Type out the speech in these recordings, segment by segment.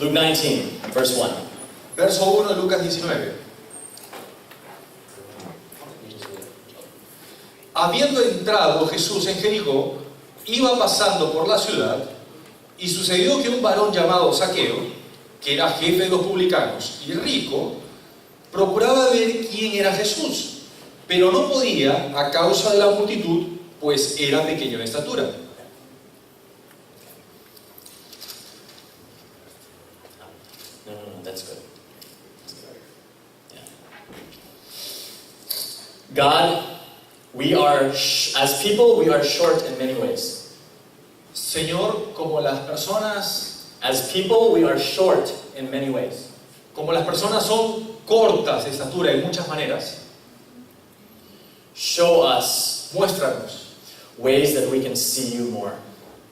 Luke 19, verse 1. Verso 1 de Lucas 19. Habiendo entrado Jesús en Jericó, iba pasando por la ciudad, y sucedió que un varón llamado Zaqueo, que era jefe de los publicanos y rico, procuraba ver quién era Jesús, pero no podía a causa de la multitud, pues era pequeño en estatura. No, that's good. Yeah. God, we are, as people, we are short in many ways. Señor, como las personas, As people, we are short in many ways. como las personas son cortas de estatura en muchas maneras, Show us muéstranos ways that we can see you more.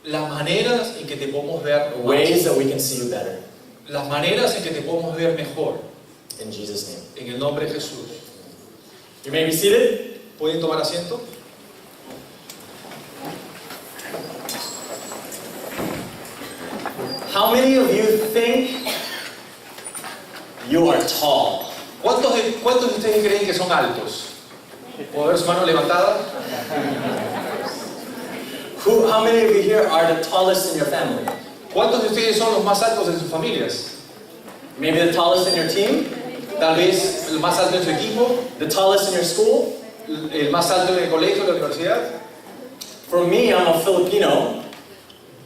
las maneras en que te podemos ver más, Ways that we can see you better. las maneras en que te podemos ver mejor, In Jesus' name. en el nombre de Jesús. You may be seated. ¿Pueden tomar asiento? How many of you think you are tall? ¿Cuántos de ustedes creen que son altos? ¿Puedo ver su mano levantada? How many of you here are the tallest in your family? ¿Cuántos de ustedes son los más altos de sus familias? Maybe the tallest in your team? Tal vez el más alto en su equipo, The tallest in your school? el más alto en el colegio, en la universidad. For me, I'm a Filipino.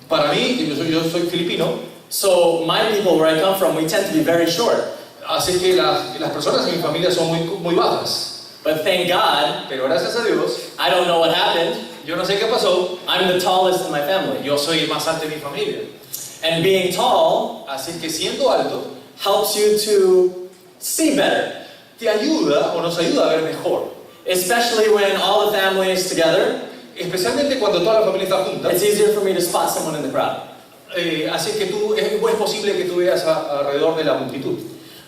Para mí, que yo soy filipino, So my people, where I come from, we tend to be very short. así que las personas en mi familia son muy bajas. But thank God, Pero gracias a Dios, I don't know what happened. yo no sé qué pasó, I'm the tallest in my family. yo soy el más alto de mi familia. And being tall Así que siendo alto, helps you to see better. te ayuda o nos ayuda a ver mejor. Especially when all the family is together, Especialmente cuando toda la familia está junta. it's easier for me to spot someone in the crowd. Así que es posible que tú veas alrededor de la multitud.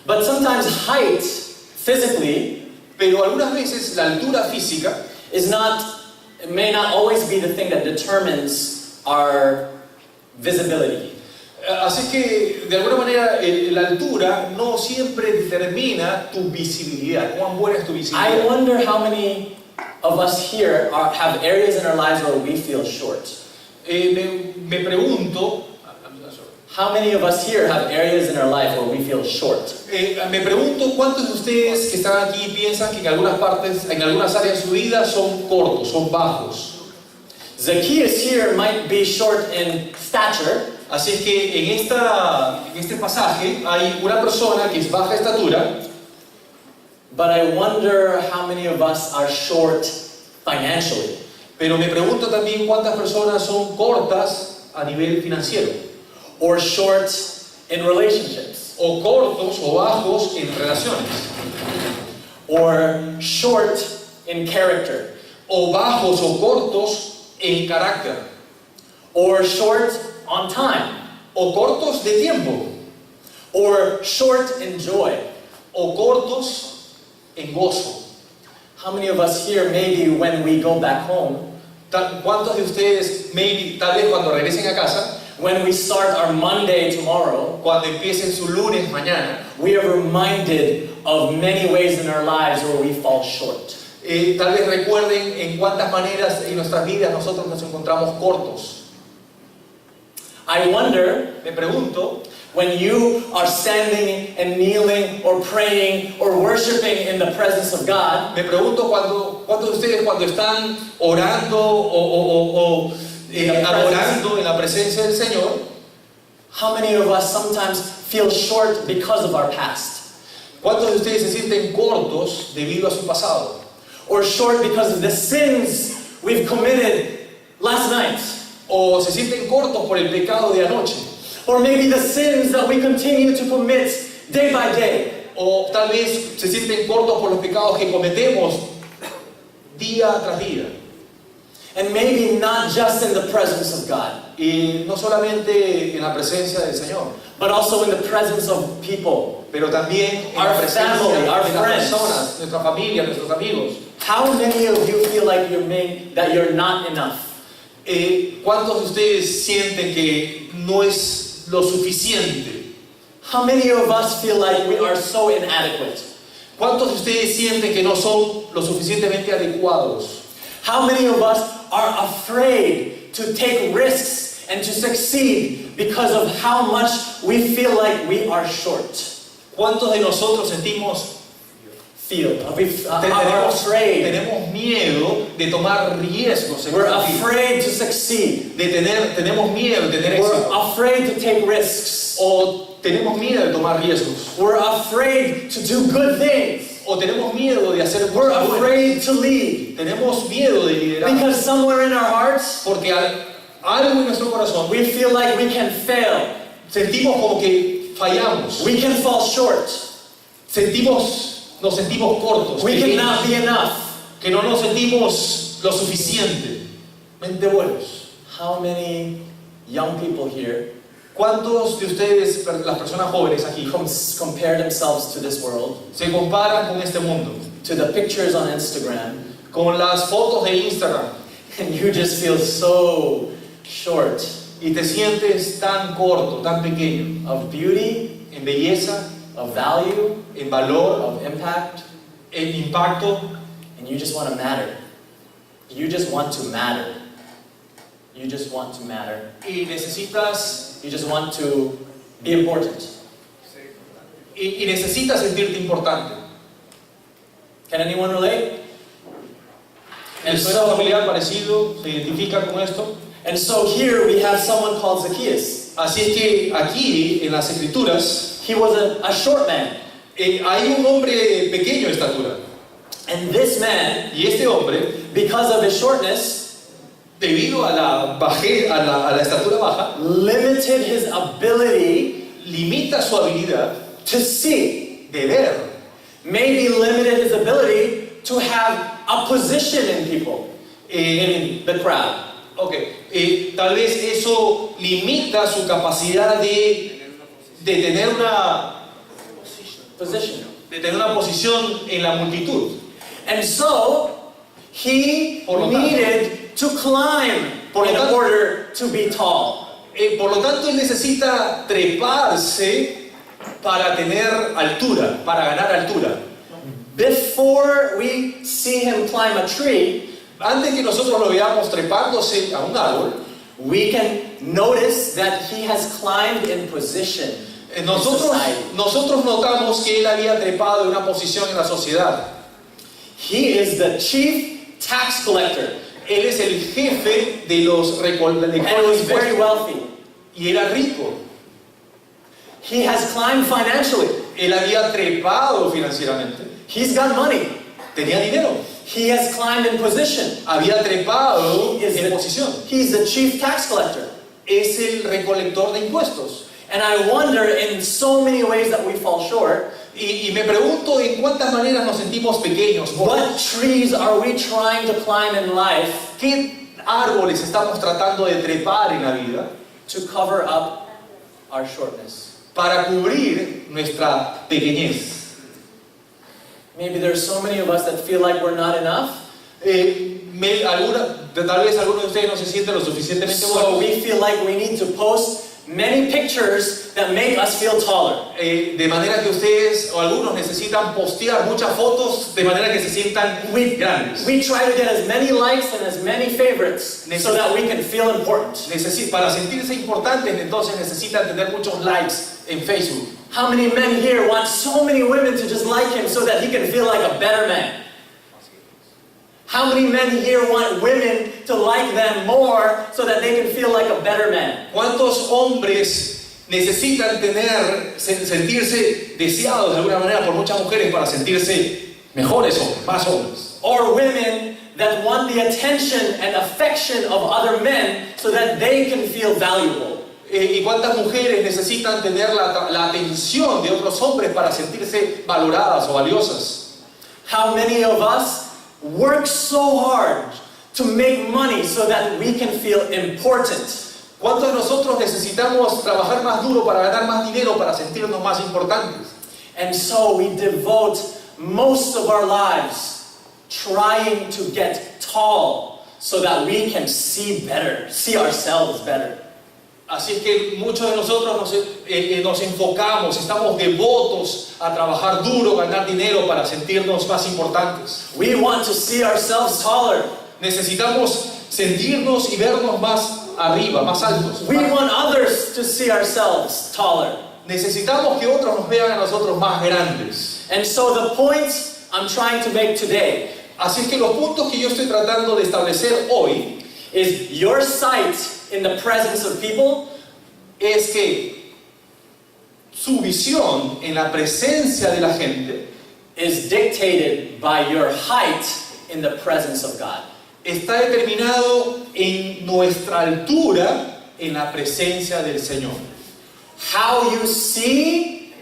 But sometimes height, physically, Pero algunas veces la altura física may not always be the thing that determines our visibility. así que de alguna manera la altura no siempre determina tu visibilidad, cuán buena es tu I visibilidad. wonder how many of us here have areas in our lives where we feel short. Me pregunto, How many of us here have areas in our life where we feel short? me pregunto cuántos de ustedes que están aquí piensan que en algunas partes, en algunas áreas de su vida son cortos, son bajos. Zacchaeus here might be short in stature, Así es que en este pasaje hay una persona que es baja de estatura, but I wonder how many of us are short financially. pero me pregunto también cuántas personas son cortas a nivel financiero, Or short in relationships. o cortos o bajos en relaciones, Or short in character. o bajos o cortos en carácter, Or short on time. o cortos de tiempo, Or short in joy. o cortos en gozo. How many of us here, maybe when we go back home, ¿Cuántos de ustedes, tal vez cuando regresen a casa, when we start our Monday tomorrow, cuando empiecen su lunes mañana, we are reminded of many ways in our lives where we fall short? tal vez recuerden en cuántas maneras en nuestras vidas nosotros nos encontramos cortos? I wonder, Me pregunto, when you are standing and kneeling or praying or worshiping in the presence of God, ¿cuántos de ustedes cuando están orando o adorando en la presencia del Señor, how many of us sometimes feel short because of our past? cuántos de ustedes se sienten cortos debido a su pasado? Or short because of the sins we've committed last night? ¿O se sienten cortos por el pecado de anoche? Or maybe the sins that we continue to commit day by day? ¿O tal vez se sienten cortos por los pecados que cometemos día tras día? And maybe not just in the presence of God, Y no solamente en la presencia del Señor, but also in the presence of people. pero también en Our la presencia family, de our las friends. personas, nuestra familia, nuestros amigos. How many of you feel like that you're not enough? ¿Cuántos de ustedes sienten que no es lo suficiente? How many of us feel like we are so inadequate? ¿Cuántos de ustedes sienten que no son lo suficientemente adecuados? How many of us are afraid to take risks and to succeed because of how much we feel like we are short? ¿Cuántos de nosotros sentimos Are afraid. Tenemos miedo de tomar riesgos en We're nuestra vida. afraid to succeed. Tenemos miedo de tener We're éxito. afraid to take risks. O tenemos miedo de tomar riesgos. We're afraid to do good things. O tenemos miedo de hacer We're cosas buenas. afraid to lead. Tenemos miedo de liderar. Because somewhere in our hearts, Porque algo en nuestro corazón we feel like we can fail. sentimos como que fallamos. We can fall short. Nos sentimos cortos. We pequeños, cannot be enough. que no nos sentimos lo suficientemente buenos. How many young people here ¿Cuántos de ustedes, las personas jóvenes aquí, compare themselves to this world, se comparan con este mundo? to the pictures on Instagram, Con las fotos de Instagram and you just feel so short y te sientes tan corto, tan pequeño, of beauty, en belleza, of value, en valor, of impact, en impacto, and you just want to matter. You just want to matter. You just want to matter. y necesitas You just want to be important. y necesitas sentirte importante. Can anyone relate? ¿El sueño familiar parecido se identifica con esto? And so here we have someone called Zacchaeus. Así es que aquí en las escrituras He was a short man. hay un hombre pequeño de estatura And this man, y este hombre, because of his shortness, debido a la estatura baja, limited his ability limita su habilidad to see. de ver. Maybe limited his ability to have a position in people, in the crowd. Tal vez eso limita su capacidad de tener una posición en la multitud. And so, he Por lo tanto- needed to climb Por lo in tanto- order to be tall. Por lo tanto, él necesita treparse para tener altura, para ganar altura. Before we see him climb a tree, Antes que nosotros lo veamos trepándose a un árbol, we can notice that he has climbed in position in society. nosotros notamos que él había trepado en una posición en la sociedad. He is the chief tax collector, Él es el jefe de los and was very impuestos wealthy. y era rico. He has climbed financially. Él había trepado financieramente. He's got money. Tenía dinero. He has climbed in position. Había trepado He is en posición. He's the chief tax collector. Es el recolector de impuestos. And I wonder, in so many ways that we fall short, Y me pregunto en cuántas maneras nos sentimos pequeños. what trees are we trying to climb in life ¿Qué árboles estamos tratando de trepar en la vida to cover up our shortness? para cubrir nuestra pequeñez? Maybe there's so many of us that feel like we're not enough, Tal vez algunos de ustedes no se sienten lo suficientemente so buenos. we feel like we need to post many pictures that make us feel taller. De manera que ustedes o algunos necesitan postear muchas fotos de manera que se sientan grandes. We try to get as many likes and as many favorites so that we can feel important. Para sentirse importantes, entonces necesitan tener muchos likes en Facebook. How many men here want so many women to just like him so that he can feel like a better man? How many men here want women to like them more so that they can feel like a better man? ¿Cuántos hombres necesitan sentirse deseados de alguna manera por muchas mujeres para sentirse mejores hombres, más hombres? Or women that want the attention and affection of other men so that they can feel valuable? ¿Y cuántas mujeres necesitan tener la atención de otros hombres para sentirse valoradas o valiosas? How many of us work so hard to make money so that we can feel important? ¿Cuántos de nosotros necesitamos trabajar más duro para ganar más dinero para sentirnos más importantes? And so we devote most of our lives trying to get tall so that we can see better, see ourselves better. Así es que muchos de nosotros nos enfocamos, estamos devotos a trabajar duro, ganar dinero para sentirnos más importantes. We want to see ourselves taller. Necesitamos sentirnos y vernos más arriba, más altos. We want others to see ourselves taller. Necesitamos que otros nos vean a nosotros más grandes. And so the point I'm trying to make today Así es que los puntos que yo estoy tratando de establecer hoy is your sight in the presence of people es que su visión en la presencia de la gente is dictated by your height in the presence of God. está determinado en nuestra altura en la presencia del Señor. How you see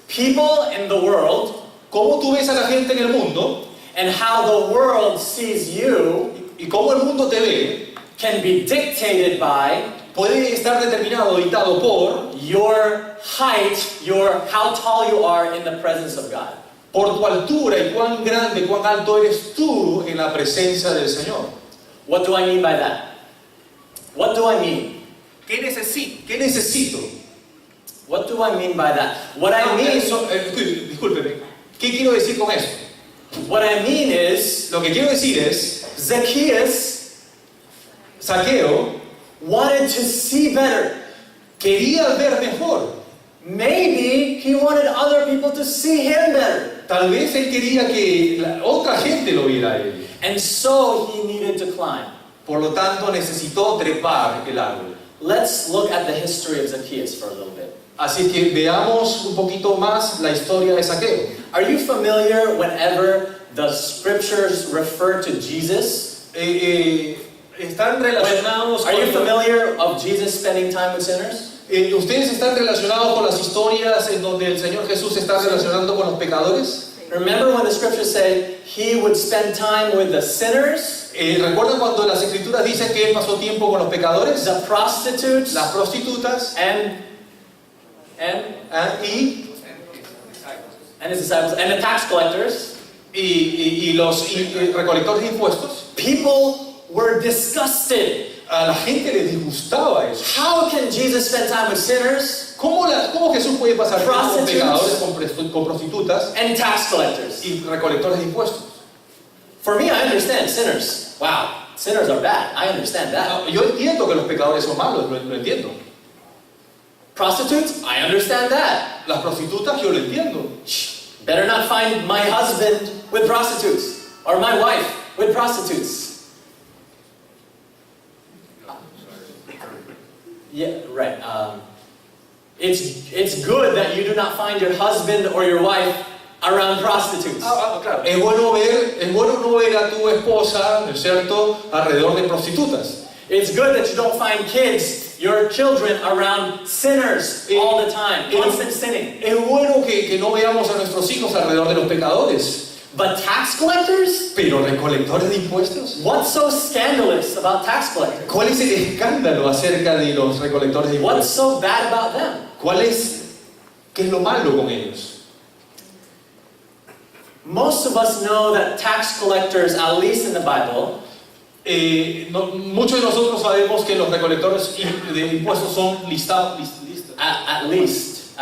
people in the world Cómo tú ves a la gente en el mundo and how the world sees you y cómo el mundo te ve can be dictated by puede estar determinado, dictado por your height, how tall you are in the presence of God. tu altura y cuán grande, cuán alto eres tú en la presencia del Señor. What do I mean by that? What do I mean? ¿Qué necesito? ¿Qué necesito? What do I mean by that? What I mean, Discúlpeme. ¿Qué quiero decir con esto? what I mean is, Lo que quiero decir es, Zacchaeus Zaqueo wanted to see better. quería ver mejor. Maybe he wanted other people to see him better. Tal vez él quería que la otra gente lo viera a él. And so he needed to climb. Por lo tanto, necesitó trepar el árbol. Let's look at the history of Zacchaeus for a little bit. Así que veamos un poquito más la historia de Zaqueo. Are you familiar whenever the scriptures refer to Jesus? ¿Están relacionados Are you con... familiar of Jesus spending time with sinners? ¿Ustedes están relacionados con las historias en donde el Señor Jesús se está relacionando con los pecadores? Remember when the scriptures say he would spend time with the sinners, ¿Recuerdan cuando las escrituras dicen que Él pasó tiempo con los pecadores? the prostitutes, Las prostitutas and y his disciples, and the tax collectors? los recolectores de impuestos. People were disgusted. A la gente le disgustaba eso. How can Jesus spend time with sinners ¿Cómo Jesús puede pasar tiempo con Prostitutes. pecadores, con prostitutas and tax collectors? y recolectores de impuestos? For me, I understand sinners. Wow, sinners are bad. I understand that. No, yo entiendo que los pecadores son malos, lo entiendo. Prostitutes, I understand that. Las prostitutas, yo lo entiendo. Better not find my husband with prostitutes or my wife with prostitutes. Yeah, right. It's good that you do not find your husband or your wife around prostitutes. Claro. Es bueno no ver a tu esposa, ¿no es cierto?, alrededor de prostitutas. It's good that you don't find your children around sinners all the time, constant sinning. Es bueno que no veamos a nuestros hijos alrededor de los pecadores. But tax collectors? Pero recolectores de impuestos. What's so scandalous about tax collectors? ¿Cuál es el escándalo acerca de los recolectores de What's impuestos? so bad about them? ¿Qué es lo malo con ellos? Most of us know that tax collectors, at least in the Bible, Muchos de nosotros sabemos que los recolectores de impuestos son listados. at least,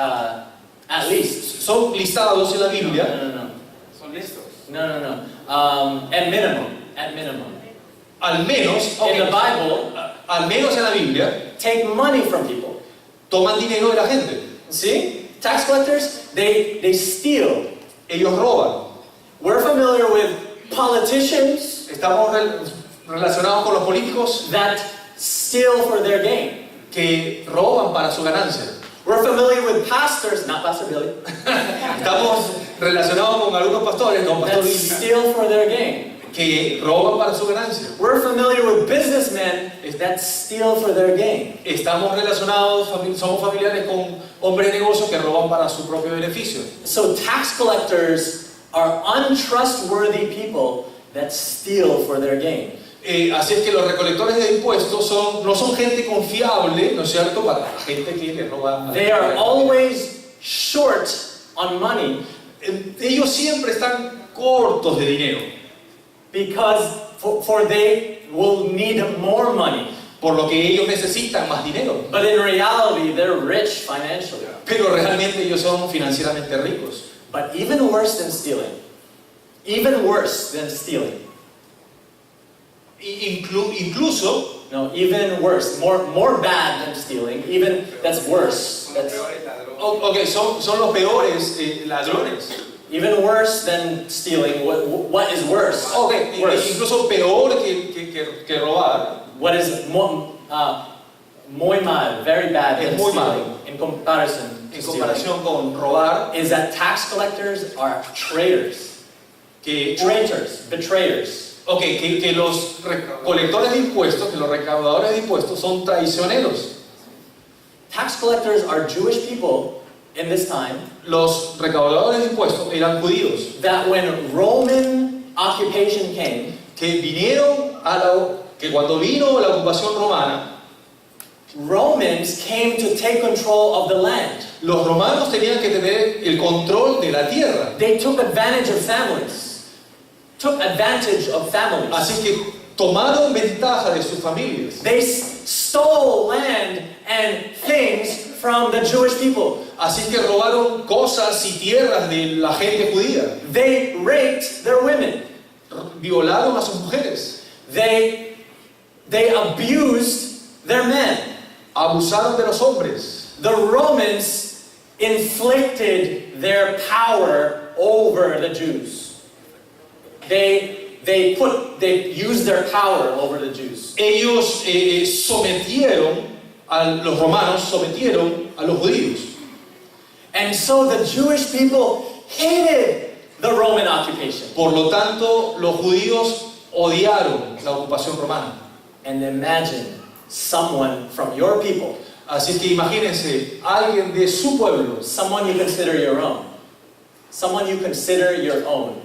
Son listados en la Biblia. No. Son listos. No. At minimum. Al menos, In the Bible, al menos en la Biblia, take money from people. toman dinero de la gente. See? Tax collectors, they steal. Ellos roban. We're familiar with politicians Estamos relacionados con los políticos that steal for their gain. que roban para su ganancia. We're familiar with pastors, not Pastor Billy, Estamos relacionados con algunos pastores, con that Pastor Billy, steal for their gain. que roban para su ganancia. We're familiar with businessmen that steal for their gain. Estamos relacionados, somos familiares con hombres de negocios que roban para su propio beneficio. So tax collectors are untrustworthy people that steal for their gain. Así es que los recolectores de impuestos no son gente confiable, ¿no es cierto?, para la gente que le roba. They are always short on money Ellos siempre están cortos de dinero, because for they will need more money. por lo que ellos necesitan más dinero. But in reality, they're rich financially. Pero realmente ellos son financieramente ricos. But even worse than stealing, Incluso, no, even worse, more bad than stealing, even that's worse. That's ok, son los peores ladrones. even worse than stealing. What is worse? Ok, Worse. incluso peor que robar. What is muy mal, very bad than muy stealing malo. in comparison to En stealing, comparación con robar, is that tax collectors are traitors, betrayers. Ok, que los colectores de impuestos, que los recaudadores de impuestos son traicioneros. Tax collectors are Jewish people in this time Los recaudadores de impuestos eran judíos that when Roman occupation came, que cuando vino la ocupación romana, Romans came to take control of the land. los romanos tenían que tener el control de la tierra. They took advantage of families. Así que tomaron ventaja de sus familias. They stole land and things from the Jewish people. Así que robaron cosas y tierras de la gente judía. They raped their women. Violaron a sus mujeres. They abused their men. Abusaron de los hombres. The Romans inflicted their power over the Jews. They used their power over the Jews. Ellos los romanos sometieron a los judíos. And so the Jewish people hated the Roman occupation. Por lo tanto, los judíos odiaron la ocupación romana. And imagine someone from your people, Así que imagínense, alguien de su pueblo, someone you consider your own,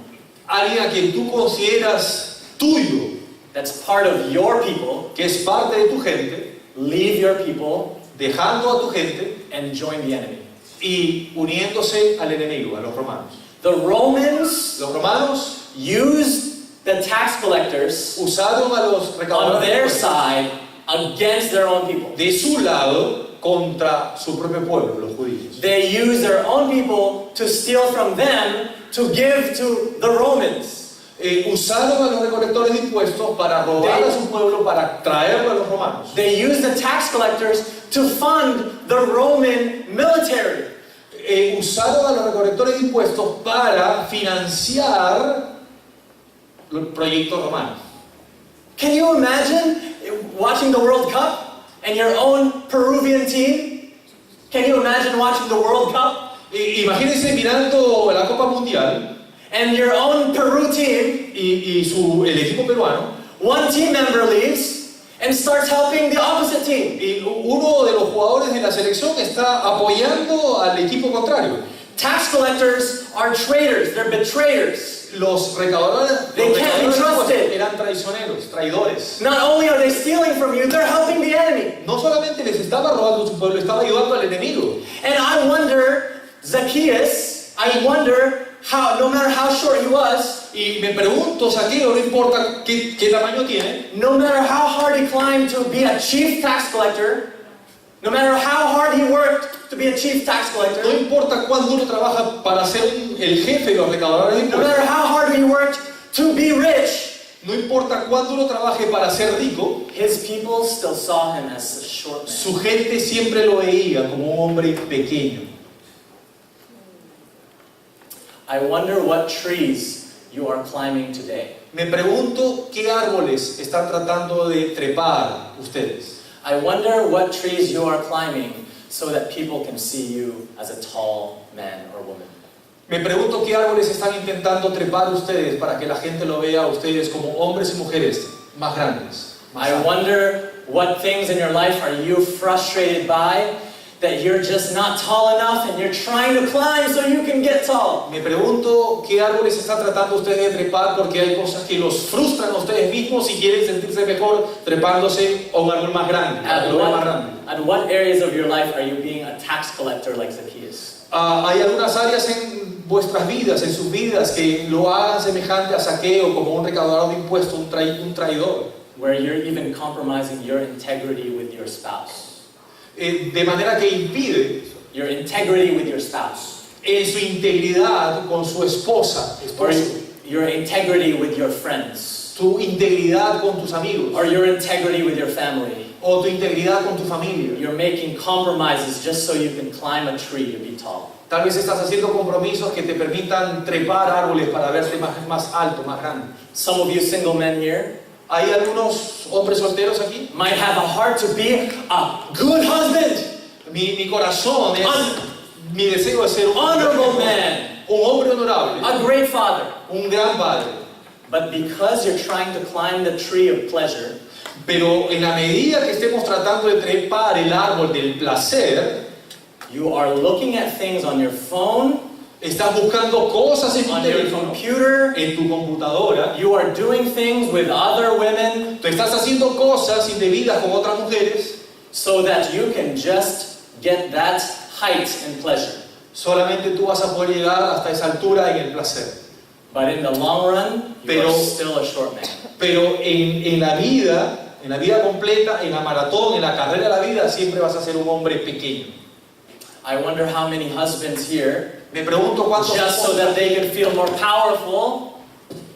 alguien a quien tú consideras tuyo, that's part of your people, que es parte de tu gente, leave your people dejando a tu gente and join the enemy. y uniéndose al enemigo, a los romanos. The Romans Los romanos used the tax collectors usaron a los on recaudadores de their impuestos side against their own people. de su lado contra su propio pueblo, los judíos. They used their own people to steal from them to give to the Romans. Usaron a los recolectores de impuestos para robar a su pueblo, para traerlo a los romanos. They used the tax collectors to fund the Roman military. Usaron a los recolectores de impuestos para financiar los proyectos romanos. Can you imagine watching the World Cup and your own Peruvian team? Can you imagine watching the World Cup? Imagínense mirando la Copa Mundial And your own Peru team, el equipo peruano, one team member leaves and starts helping the opposite team. y uno de los jugadores de la selección está apoyando al equipo contrario. Tax collectors are traitors, they're betrayers. Los recaudadores They can't be trusted. eran traicioneros, traidores. Not only are they stealing from you, they're helping the enemy. No solamente les estaba robando su pueblo, estaba ayudando al enemigo. And I wonder, Zacchaeus, no matter how short he was, Y me pregunto, Zaqueo, no importa qué tamaño tiene, no matter how hard he climbed to be a chief tax collector, no matter how hard he worked to be a chief tax no collector, importa cuán duro trabaja para ser el jefe de los recaudadores de no matter impuestos, how hard he worked to be rich, no importa cuán duro trabaje para ser rico, his people still saw him as a short man. su gente siempre lo veía como un hombre pequeño. I wonder what trees you are climbing today. Me pregunto qué árboles están tratando de trepar ustedes. I wonder what trees you are climbing so that people can see you as a tall man or woman. Me pregunto qué árboles están intentando trepar ustedes para que la gente lo vea a ustedes como hombres y mujeres más grandes. I wonder what things in your life are you frustrated by that you're just not tall enough and you're trying to climb so you can get tall. Me pregunto qué árboles están tratando ustedes de trepar porque hay cosas que los frustran a ustedes mismos y quieren sentirse mejor trepándose a un árbol más grande, a un árbol más grande. At what areas of your life are you being a tax collector like Zacchaeus? Hay algunas áreas en vuestras vidas, en sus vidas, que lo hagan semejante a Zaqueo, como un recaudador de impuestos, un traidor. where you're even compromising your integrity with your spouse. De manera que impide Your integrity with your spouse. en su integridad con su esposa, Or esposo, your integrity with your friends. tu integridad con tus amigos, Or your integrity with your family. o tu integridad con tu familia. You're making compromises just so you can climb a tree to be tall. Tal vez estás haciendo compromisos que te permitan trepar árboles para verte más alto, más grande. Some of you single men here ¿Hay algunos hombres solteros aquí? might have a heart to be a good husband, Mi corazón es, mi deseo es ser honorable man, un hombre honorable, a great father. un gran padre. But because you're trying to climb the tree of pleasure, Pero en la medida que estemos tratando de trepar el árbol del placer, you are looking at things on your phone, estás buscando cosas en tu on your teléfono, computer, en tu computadora, you are doing things with other women tú estás haciendo cosas indebidas con otras mujeres, so that you can just get that height in pleasure. solamente tú vas a poder llegar hasta esa altura en el placer. But in the long run, you Pero- are still a short man. Pero en la vida completa, en la maratón, en la carrera de la vida, siempre vas a ser un hombre pequeño. I wonder how many husbands here, Me pregunto cuántos just so that they can feel more powerful,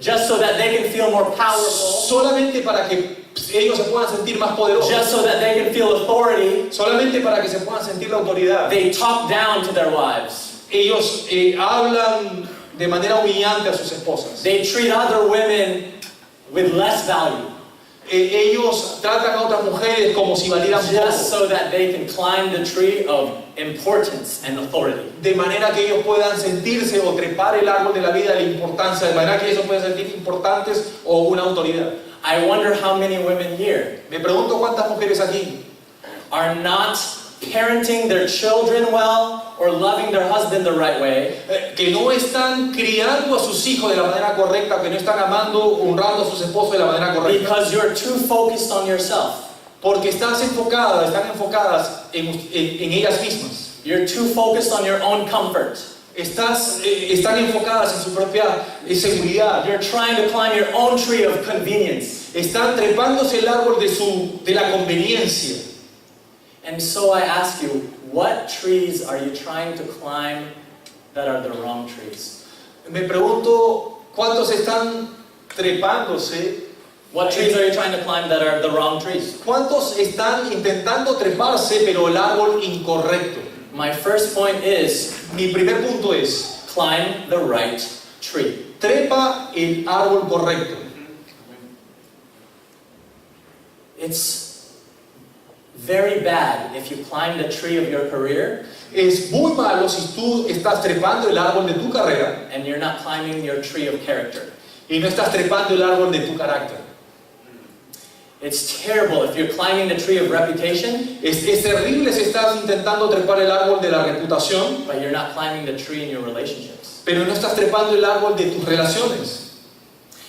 just so that they can feel more powerful, solamente para que ellos se puedan sentir más poderosos, just so that they can feel authority, solamente para que se puedan sentir la autoridad. they talk down to their wives. Ellos hablan de manera humillante a sus esposas. They treat other women with less value, Ellos tratan a otras mujeres como si valieran just poco, so that they can climb the tree of importance and authority. de manera que ellos puedan sentirse o trepar el árbol de la vida de la importancia, de manera que ellos puedan sentir importantes o una autoridad. I wonder how many women here Me pregunto cuántas mujeres aquí are not parenting their children well or loving their husband the right way que no están criando a sus hijos de la manera correcta, que no están amando, honrando a sus esposos de la manera correcta, because you're too focused on yourself. porque están enfocadas en ellas mismas. You're too focused on your own comfort. Están enfocadas en su propia seguridad. You're trying to climb your own tree of convenience. Están trepándose el árbol de la conveniencia. And so I ask you, what trees are you trying to climb that are the wrong trees? Me pregunto cuántos están trepándose, What trees are you trying to climb that are the wrong trees? cuántos están intentando treparse, pero el árbol incorrecto. My first point is, Mi primer punto es, climb the right tree. trepa el árbol correcto. It's very bad if you climb the tree of your career Es muy malo si tú estás trepando el árbol de tu carrera and you're not climbing your tree of character. y no estás trepando el árbol de tu carácter. It's terrible if you're climbing the tree of reputation, Es terrible si estás intentando trepar el árbol de la reputación, but you're not climbing the tree in your relationships. pero no estás trepando el árbol de tus relaciones.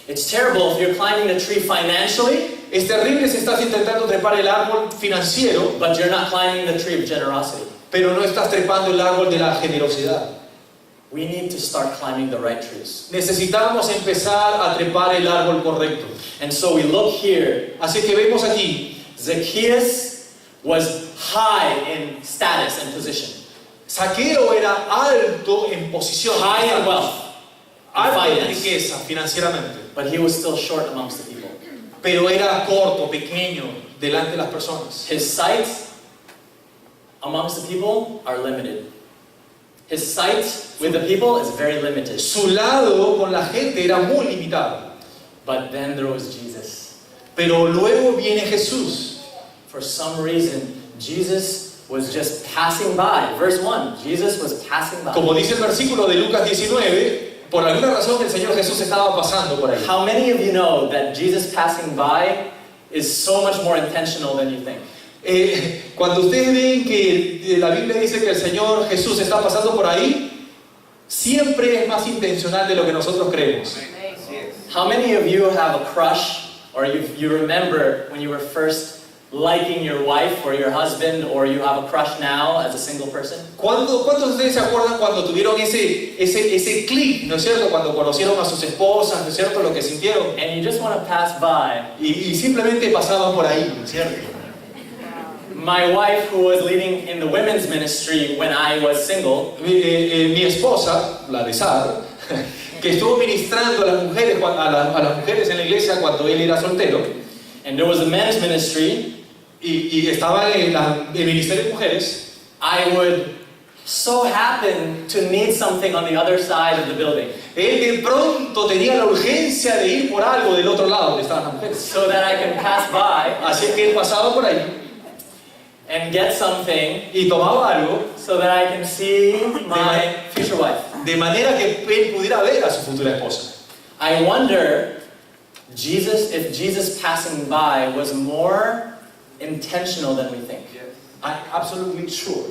It's terrible if you're climbing the tree financially, Es terrible si estás intentando trepar el árbol financiero, but you're not climbing the tree of generosity. pero no estás trepando el árbol de la generosidad. We need to start climbing the right trees. Necesitamos empezar a trepar el árbol correcto. And so we look here. Así que vemos aquí, Zacchaeus was high in status and position, Zaqueo era alto en posición, high in wealth, alto en finance, riqueza financieramente, but he was still short amongst the people. pero era corto, pequeño delante de las personas. His sight amongst the people are limited. His sight with the people is very limited. Su lado con la gente era muy limitado. But then there was Jesus. Pero luego viene Jesús. For some reason, Jesus was just passing by. Verse 1, Jesus was passing by. Como dice el versículo de Lucas 19, por alguna razón el Señor Jesús estaba pasando por ahí. How many of you know that Jesus passing by is so much more intentional than you think? Cuando ustedes ven que la Biblia dice que el Señor Jesús está pasando por ahí, siempre es más intencional de lo que nosotros creemos. How many of you have a crush, or you remember when you were first liking your wife or your husband, or you have a crush now as a single person? ¿Cuántos de ustedes se acuerdan cuando tuvieron ese clic, ¿no es cierto? Cuando conocieron a sus esposas, ¿no es cierto? Lo que sintieron. And you just want to pass by. Y simplemente pasaban por ahí, ¿no es cierto? My wife, who was leading in the women's ministry when I was single, Mi esposa, la de Czar, que estuvo ministrando a las mujeres, a las mujeres en la iglesia cuando él era soltero, and there was a men's ministry, y estaba en el ministerio de mujeres, I would so happen to need something on the other side of the building, él de pronto tenía la urgencia de ir por algo del otro lado donde estaban las mujeres. so that I can pass by Así que él pasaba por ahí and get something y tomaba algo so that I can see my future wife. de manera que él pudiera ver a su futura esposa. I wonder if Jesus passing by was more intentional than we think. I'm absolutely sure.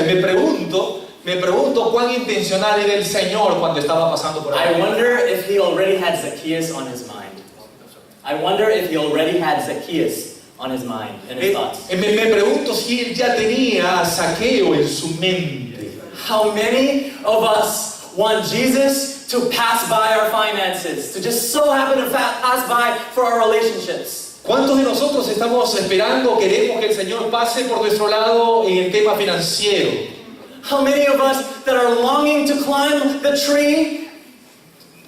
Me pregunto cuán intencional era el Señor cuando estaba pasando por ahí. I wonder if he already had Zacchaeus on his mind. I wonder if he already had Zacchaeus on his mind and his thoughts. Me pregunto si él ya tenía a Zaqueo en su mente. How many of us want Jesus to pass by our finances, to just so happen to pass by for our relationships? ¿Cuántos de nosotros estamos esperando, queremos que el Señor pase por nuestro lado en el tema financiero? How many of us that are longing to climb the tree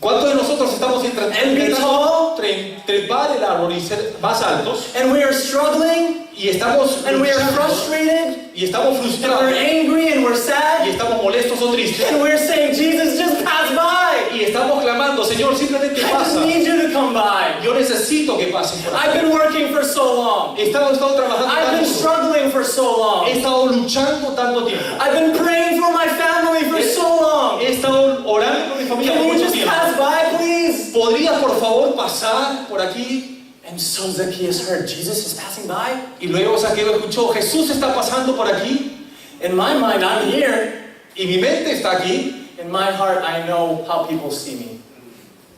¿Cuántos de nosotros estamos and be tall, trepar el árbol y ser más altos and we are struggling, y estamos and we are luchando, frustrated, y estamos and we're frustrados angry, and we're y sad, estamos molestos o tristes and we're saying, Jesus, just pass by. y estamos clamando, Señor, simplemente I pasa? just need you to come by. Yo necesito que pasen por I've aquí. been working for so long. He estado trabajando I've been tanto, struggling for so he long. estado luchando tanto tiempo, I've been praying for my family for so long. he estado orando por mi familia Can por you mucho just tiempo. pass by, please? ¿Podrías por favor pasar por aquí? And so Zacchaeus heard Jesus is passing by. Y luego Zaqueo escuchó, Jesús está pasando por aquí, In my mind, I'm here. y mi mente está aquí. In my heart, I know how people see me.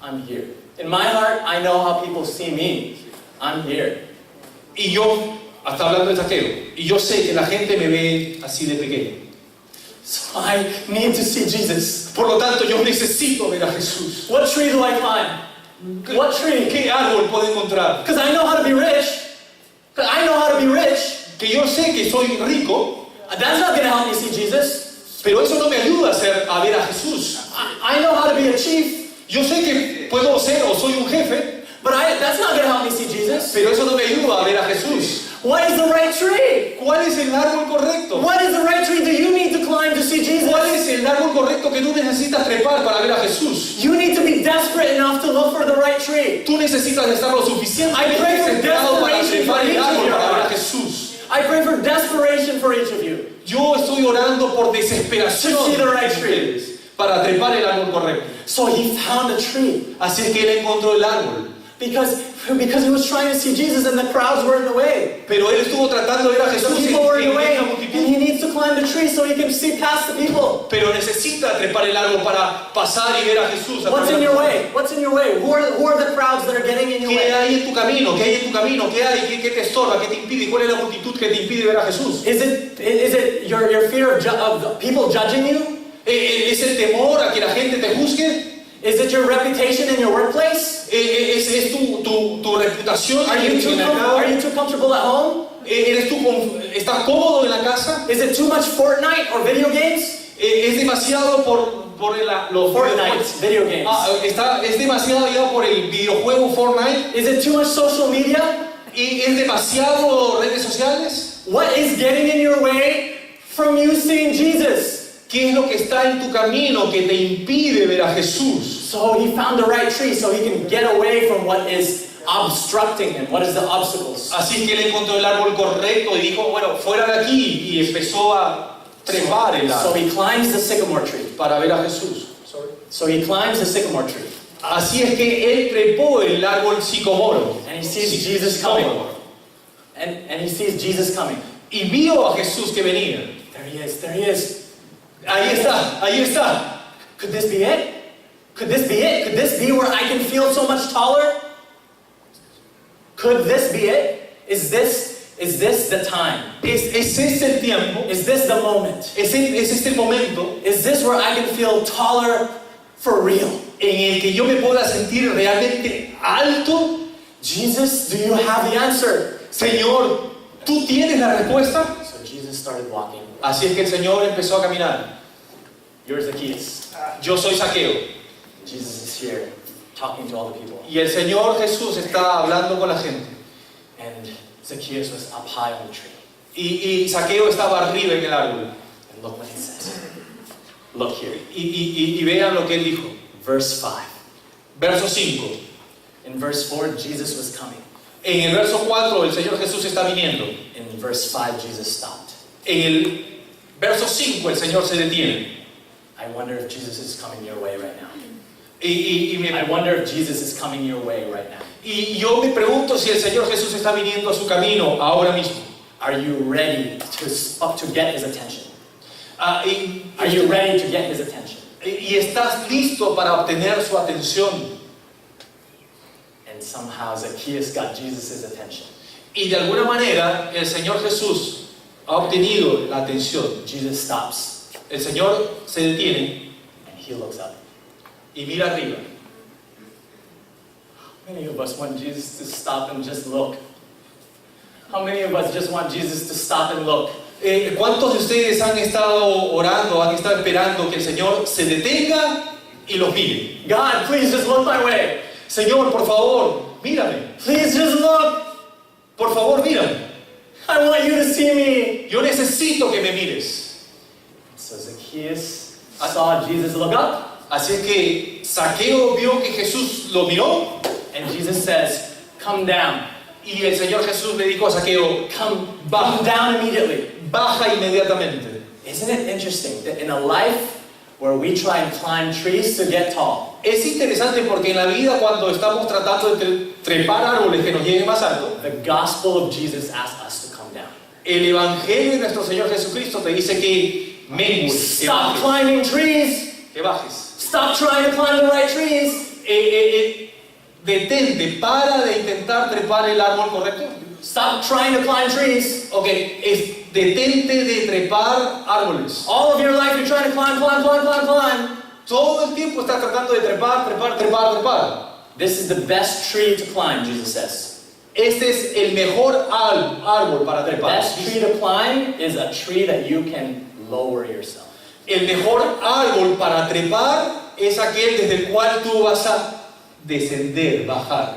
I'm here. In my heart, I know how people see me. I'm here. Y yo, hasta hablando de Zaqueo, y yo sé que la gente me ve así de pequeño. So I need to see Jesus. Por lo tanto, yo necesito ver a Jesús. What tree do I climb? What tree? ¿Qué árbol puedo encontrar? Because I know how to be rich. Because I know how to be rich. Que yo sé que soy rico, That's not going to help me see Jesus. pero eso no me ayuda a ver a Jesús. I know how to be a chief. Yo sé que puedo ser o soy un jefe, But that's not going to help me see Jesus. pero eso no me ayuda a ver a Jesús. What is the right tree? ¿Cuál es el árbol correcto? What is the right tree do you need to climb to see Jesus? ¿Cuál es el árbol correcto que tú necesitas trepar para ver a Jesús? You need to be desperate enough to look for the right tree. Tú necesitas estar lo suficientemente I pray for desesperado para desperation trepar for el each of árbol your para ver a hearts. Jesús. I pray for desperation for each of you. Yo estoy orando por desesperación To see the right tree. para trepar el árbol correcto. So he found a tree Así es que él encontró el árbol. because he was trying to see Jesus and the crowds were in the way. Pero él estuvo tratando de ver a The Jesús people were in the way la and multitud. he needs to climb the tree so he can see past the people. Pero necesita trepar el árbol para pasar y ver a Jesús. a What's través in de your la- way? What's in your way? Who are the crowds that are getting in your ¿Qué way? hay en tu camino? ¿Qué hay en tu camino? ¿Qué hay? ¿Qué te estorba? ¿Qué te impide? ¿Cuál es la multitud que te impide ver a Jesús? Is it your fear of people judging you? ¿Es el temor a que la gente te juzgue? Is it your reputation in your workplace? ¿Es tu reputación? Are you too comfortable at home? ¿Estás cómodo en la casa? Is it too much Fortnite or video games? ¿Es demasiado por los Fortnite, video games. ¿Es demasiado ya por el videojuego Fortnite? Is it too much social media? ¿Es demasiado redes sociales? What is getting in your way from you seeing Jesus? ¿Qué es lo que está en tu camino que te impide ver a Jesús? So he found the right tree so he can get away from what is obstructing him. What is the obstacles? Así que él encontró el árbol correcto y dijo, bueno, fuera de aquí, y empezó a trepar el So árbol he climbs the sycamore tree. para ver a Jesús. So he climbs the sycamore tree. Así es que él trepó el árbol sicomoro. And he sees Jesus coming. And he sees Jesus coming. Y vio a Jesús que venía. There he is, there he is. Ahí está, ahí está. Could this be it? Could this be it? Could this be where I can feel so much taller? Could this be it? Is Is this the time? ¿Es este el tiempo? Is this the moment? ¿Es este el momento Is this where I can feel taller for real? en el que yo me pueda sentir realmente alto? Jesus, do you have the answer? Señor, ¿tú tienes la respuesta? So Jesus started walking. Así es que el Señor empezó a caminar. You're Zacchaeus. Yo soy Zaqueo. Jesus is here talking to all the people. Y el Señor Jesús está hablando con la gente. And Zacchaeus was up high on the tree. Y Zaqueo estaba arriba en el árbol. And look what he says. Look here. Y vean lo que él dijo. Verse 5. Verso 5. In verse 4, Jesus was coming. En el verso 4 el Señor Jesús está viniendo. In verse 5, Jesus stopped. En el verso 5 el Señor se detiene. I wonder if Jesus is coming your way right now. I I wonder if Jesus is coming your way right now. yo me pregunto si el Señor Jesús está viniendo a su camino ahora mismo. Are you ready to get his attention? Are Are you ready to get his attention? Y estás listo para obtener su atención. And somehow Zacchaeus got Jesus' attention. Y de alguna manera el Señor Jesús ha obtenido la atención. Jesus stops El Señor se detiene and he looks up. y mira arriba. How many of us want Jesus to stop and just look? How many of us just want Jesus to stop and look? ¿Cuántos de ustedes han estado orando, han estado esperando que el Señor se detenga y los mire? God, please just look my way. Señor, por favor, mírame. Please just look. Por favor, mírame. I want you to see me. Yo necesito que me mires. So Zacchaeus saw Jesus look up, Así es que Zaqueo vio que Jesús lo miró and Jesus says, come down. y el Señor Jesús le dijo a Zaqueo, Come baja, down immediately. baja inmediatamente. Isn't it interesting that in a life where we try and climb trees to get tall, Es interesante porque en la vida cuando estamos tratando de trepar árboles que nos lleguen más alto, the gospel of Jesus asks us to come down. el Evangelio de nuestro Señor Jesucristo te dice que mengues, que Stop bajes, climbing trees. que bajes. Stop trying to climb the right trees. Detente, para de intentar trepar el árbol correcto. Stop trying to climb trees. Ok, detente de trepar árboles. All of your life you're trying to climb. Todo el tiempo estás tratando de trepar. This is the best tree to climb, Jesus says. Este es el mejor árbol para The trepar. best tree to climb is a tree that you can lower yourself. El mejor árbol para trepar es aquel desde el cual tú vas a descender, bajar.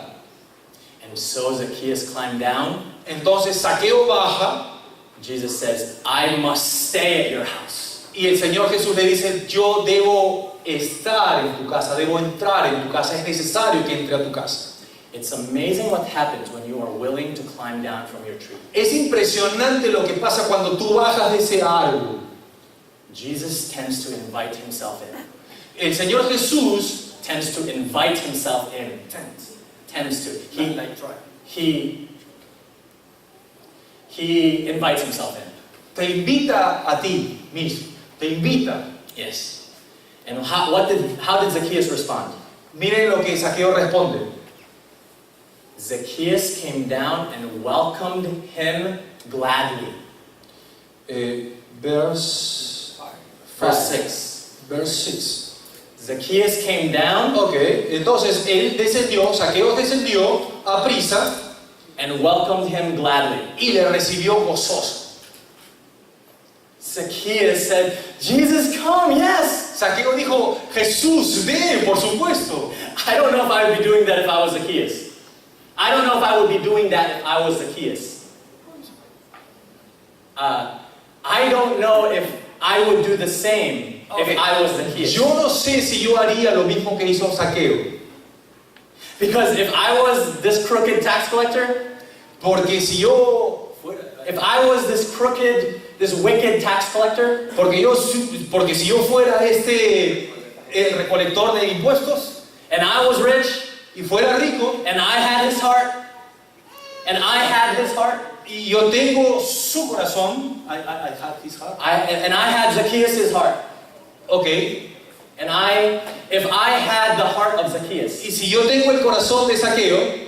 And so Zacchaeus climbed down. Entonces Zaqueo baja Jesus says, I must stay at your house. y el Señor Jesús le dice, yo debo estar en tu casa, debo entrar en tu casa, es necesario que entre a tu casa. It's amazing what happens when you are willing to climb down from your tree. Es impresionante lo que pasa cuando tú bajas de ese árbol. Jesus tends to invite himself in. El Señor Jesús Tends to invite himself in. Tends to. He invites himself in. te invita a ti mismo, te invita. Yes. And how did Zacchaeus respond? Miren lo que Zaqueo responde. Zacchaeus came down and welcomed him gladly. Verse 6. Verse 6. Zacchaeus came down Ok, entonces él descendió, Zaqueo descendió a prisa and welcomed him gladly. y le recibió gozoso. Zacchaeus said, Jesus, come, yes. Zaqueo dijo, Jesús, ven, por supuesto. I don't know if I would be doing that if I was Zacchaeus. I don't know if I would be doing that if I was Zacchaeus. I don't know if I would do the same if I was Zacchaeus. Yo no sé si yo haría lo mismo que hizo Zaqueo. Because if I was this crooked tax collector, Porque si yo if I was this wicked tax collector, porque si yo fuera el recolector de impuestos and I was rich, y fuera rico and I had his heart, y yo tengo su corazón, I have his heart. and I had Zacchaeus' heart, Okay. and if I had the heart of Zacchaeus, Y si yo tengo el corazón de Zaqueo,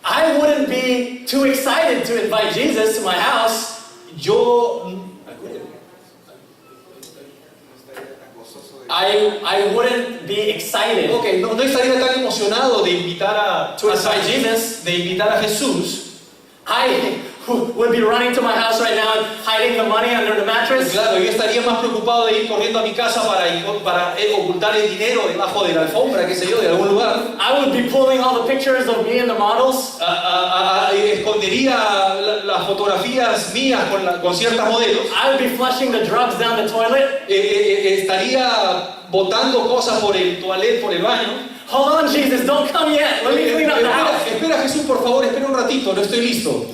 I wouldn't be too excited to invite Jesus to my house. I wouldn't be excited No estaría tan emocionado de invitar to invite Jesus. de invitar a Jesús. I would be running to my house right now and hiding the money under the mattress. Claro, yo estaría más preocupado de ir corriendo a mi casa para ocultar el dinero debajo de la alfombra, qué sé yo, de algún lugar. I would be pulling all the pictures of me and the models. Escondería las fotografías mías con ciertas modelos. I would be flushing the drugs down the toilet. Estaría botando cosas por el toilet, por el baño. Hold on, Jesus, don't come yet. Let me clean up the house. Espera, Jesús, por favor, espera un ratito, no estoy listo.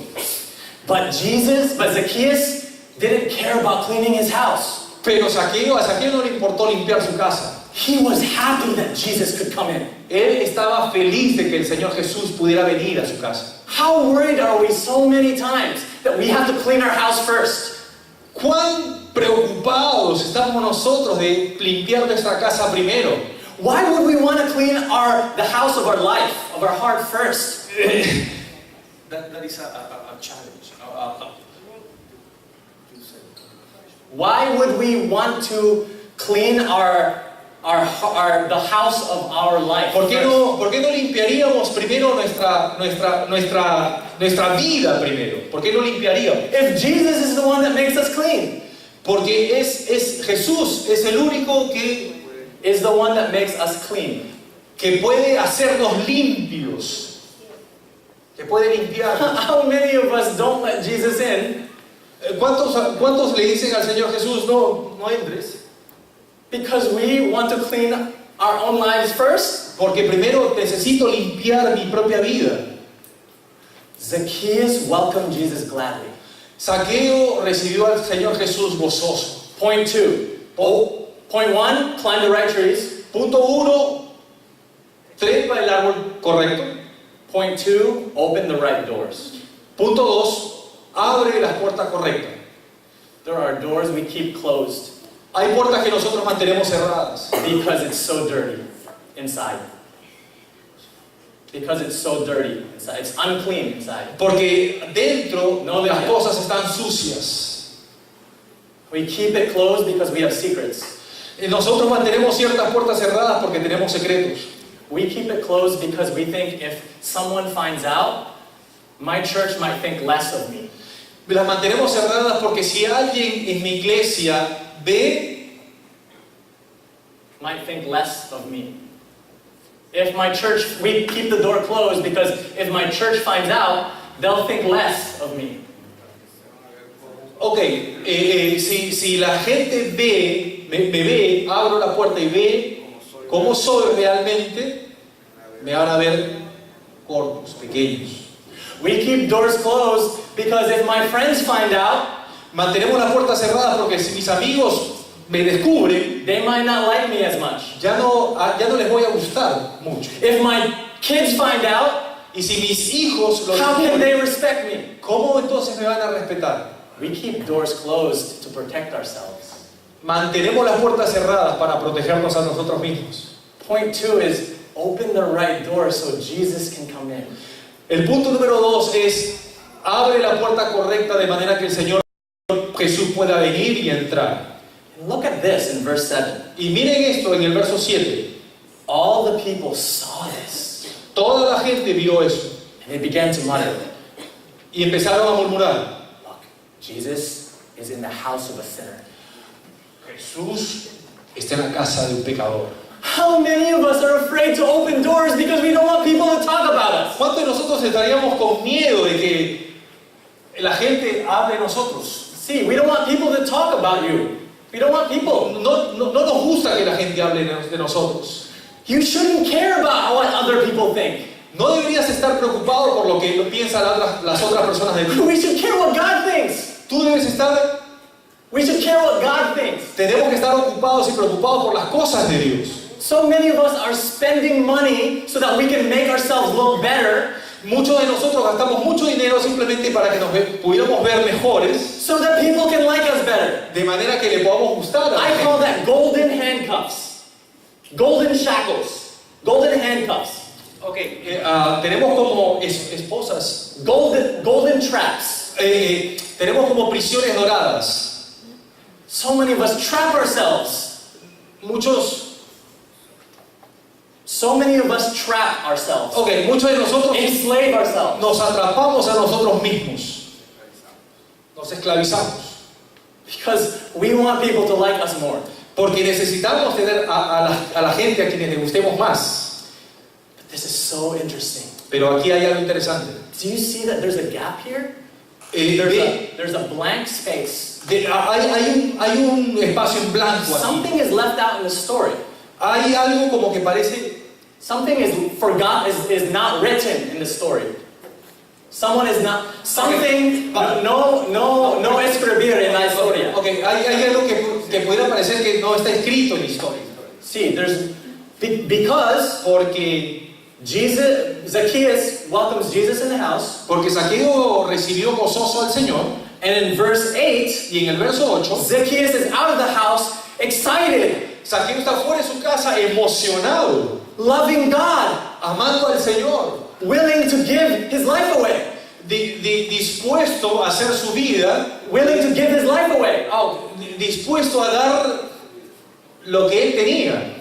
But Zacchaeus didn't care about cleaning his house. Pero a Zaqueo no le importó limpiar su casa. He was happy that Jesus could come in. Él estaba feliz de que el Señor Jesús pudiera venir a su casa. How worried are we so many times that we have to clean our house first? ¿Cuán preocupados estamos nosotros de limpiar nuestra casa primero? Why would we want to clean the house of our life, of our heart first? That is a challenge. Why would we want to clean the house of our life? ¿Por qué no limpiaríamos primero nuestra vida primero? ¿Por qué no limpiaríamos? If Jesus is the one that makes us clean. Porque Jesús es el único que is the one that makes us clean. Que puede hacernos limpios. Que puede limpiar. How many of us don't let Jesus in? ¿Cuántos le dicen al Señor Jesús, no entres? Because we want to clean our own lives first. Porque primero necesito limpiar mi propia vida. Zacchaeus welcomed Jesus gladly. Zaqueo recibió al Señor Jesús gozoso. Point 2. Point 1, climb the right trees. Punto 1, trepa el árbol correcto. Point 2, open the right doors. Punto 2, abre las puertas correctas. There are doors we keep closed. Hay puertas que nosotros mantenemos cerradas. Because it's so dirty inside. Because it's so dirty inside. It's unclean inside. Porque dentro las cosas están sucias. We keep it closed because we have secrets. Nosotros mantenemos ciertas puertas cerradas porque tenemos secretos. We keep it closed because we think if someone finds out, my church might think less of me. Las mantenemos cerradas porque si alguien en mi iglesia ve, might think less of me. If my church, we keep the door closed because if my church finds out, they'll think less of me. Si la gente me ve, abro la puerta y ve cómo soy realmente, me van a ver cortos, pequeños. We keep doors closed because if my friends find out, mantenemos las puertas cerradas porque si mis amigos me descubren, they might not like me as much. Ya no les voy a gustar mucho. If my kids find out, y si mis hijos lo how can they respect me? ¿Cómo entonces me van a respetar? We keep doors closed to protect ourselves. Mantenemos las puertas cerradas para protegernos a nosotros mismos. Point 2 is open the right door so Jesus can come in. El punto número 2 es abre la puerta correcta de manera que el Señor Jesús pueda venir y entrar. And look at this in verse 7. Y miren esto en el verso 7. All the people saw this. Toda la gente vio eso. And they began to mutter. Y empezaron a murmurar. Look, Jesus is in the house of a sinner. Jesús está en la casa de un pecador. How many of us are afraid to open doors because we don't want people to talk about us? ¿Cuántos de nosotros estaríamos con miedo de que la gente hable de nosotros? See, we don't want people to talk about you. We don't want people. No nos gusta que la gente hable de nosotros. You shouldn't care about what other people think. No deberías estar preocupado por lo que piensan las otras personas de ti. We should care what God thinks. Tú debes estar. We should care what God thinks. Tenemos que estar ocupados y preocupados por las cosas de Dios. So many of us are spending money so that we can make ourselves look better. Muchos de nosotros gastamos mucho dinero simplemente para que nos pudiéramos ver mejores. So that people can like us better. De manera que le podamos gustar a la gente. I call that golden handcuffs. Golden shackles. Golden handcuffs. Tenemos como esposas, golden traps. tenemos como prisiones doradas. So many of us trap ourselves. So many of us trap ourselves. Muchos de nosotros Enslave ourselves. nos atrapamos a nosotros mismos. Nos esclavizamos. Because we want people to like us more. Porque necesitamos tener a la gente a quienes le gustemos más. But this is so interesting. Pero aquí hay algo interesante. Do you see that there's a gap here? There's a blank space. Hay un espacio en blanco aquí. Something is left out in the story. Hay algo como que parece... Something is forgot, is not written in the story. Someone is not... Something... No escribir en la historia. Hay algo que pudiera parecer que no está escrito en la historia. See, because... Porque Zacchaeus welcomes Jesus in the house. Porque Zaqueo recibió gozoso al Señor. And in verse 8, y en el verso 8, Zacchaeus is out of the house, excited. Zaqueo está fuera de su casa, emocionado, loving God, amando al Señor, willing to give his life away. Dispuesto a hacer su vida, willing to give his life away. Dispuesto a dar lo que él tenía.